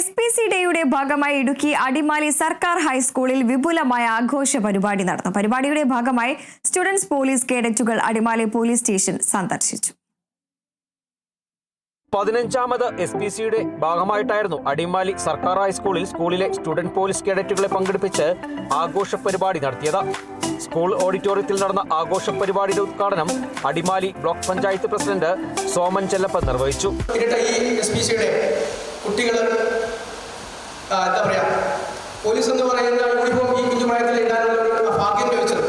SPC ഡേയുടെ ഭാഗമായി ഇടുക്കി അടിമാലി സർക്കാർ ഹൈസ്കൂളിൽ വിപുലമായ ആഘോഷ പരിപാടി നടന്നു. പരിപാടിയുടെ ഭാഗമായി സ്റ്റുഡൻസ് പോലീസ് കേഡറ്റുകൾ അടിമാലി പോലീസ് സ്റ്റേഷൻ സന്ദർശിച്ചു. 15ാമത് SPCയുടെ ഭാഗമായിട്ടായിരുന്നു അടിമാലി സർക്കാർ ഹൈസ്കൂളിൽ സ്കൂളിലെ സ്റ്റുഡന്റ് പോലീസ് കേഡറ്റുകളെ പങ്കെടുപ്പിച്ച് ആഘോഷ പരിപാടി നടത്തിയത്. സ്കൂൾ ഓഡിറ്റോറിയത്തിൽ നടന്ന ആഘോഷ പരിപാടിയുടെ ഉദ്ഘാടനം അടിമാലി ബ്ലോക്ക് പഞ്ചായത്ത് പ്രസിഡന്റ് സോമൻ ചെല്ലപ്പൻ നിർവഹിച്ചു. കുട്ടികൾ എന്താ പറയുക, പോലീസ് എന്ന് പറയുന്ന യൂണിഫോം ഈ കുഞ്ഞുപ്രായത്തിൽ ഇടാനുള്ള ഒരു ഭാഗ്യം ലഭിച്ചത്.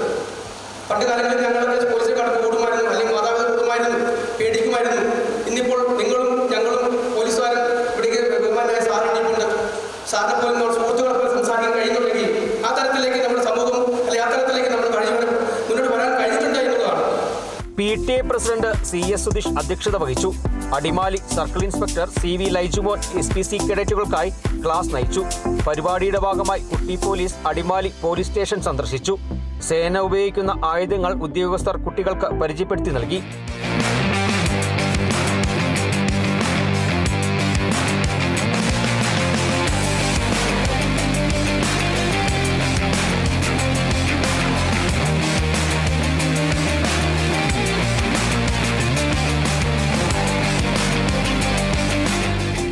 പണ്ട് കാലങ്ങളിൽ ഞങ്ങളൊക്കെ പോലീസിൽ കടന്ന് കൂടുമായിരുന്നു, അല്ലെങ്കിൽ മാതാപിതാക്കൾ കൂടുമായിരുന്നു, പേടിക്കുമായിരുന്നു. ഇന്നിപ്പോൾ നിങ്ങളും ഞങ്ങളും പോലീസുകാരും ഇവിടേക്ക് ബഹുമാനായ സാറിനിപ്പുണ്ട്. സാറിനെ പോലും നമ്മൾ സുഹൃത്തുക്കളെ സംസാരിക്കാൻ കഴിയുന്നുണ്ടെങ്കിൽ ആ തരത്തിലേക്ക് നമ്മുടെ സമൂഹം അല്ലെങ്കിൽ ആ തരത്തിലേക്ക് നമ്മൾ മുന്നോട്ട് വരാൻ കഴിഞ്ഞിട്ടുണ്ട് എന്നുള്ളതാണ്. PTA പ്രസിഡന്റ് CS സുധീഷ് അധ്യക്ഷത വഹിച്ചു. Adimali circle inspector CV Laijumon SPC കേഡറ്റുകൾക്കായി class നയിച്ചു. പരിപാടിയുടെ ഭാഗമായി കുട്ടി പോലീസ് അടിമാലി പോലീസ് സ്റ്റേഷൻ സന്ദർശിച്ചു. സേന ഉപയോഗിക്കുന്ന ആയുധങ്ങൾ ഉദ്യോഗസ്ഥർ കുട്ടികൾക്ക് പരിചയപ്പെടുത്തി നൽകി.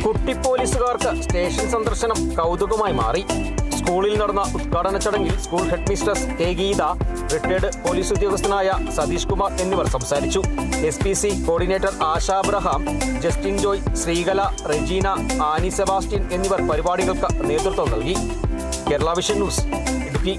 കുട്ടി പോലീസുകാർക്ക് സ്റ്റേഷൻ സന്ദർശനം കൗതുകമായി മാറി. സ്കൂളിൽ നടന്ന ഉദ്ഘാടന ചടങ്ങിൽ school head mistress K Geetha, retired police ഉദ്യോഗസ്ഥനായ സതീഷ് കുമാർ എന്നിവർ സംസാരിച്ചു. SPC coordinator Asha Abraham, Justin Joy, Sreekala, Regina, Annie Sebastian എന്നിവർ പരിപാടികൾക്ക് നേതൃത്വം നൽകി. Kerala vision news, Idukki.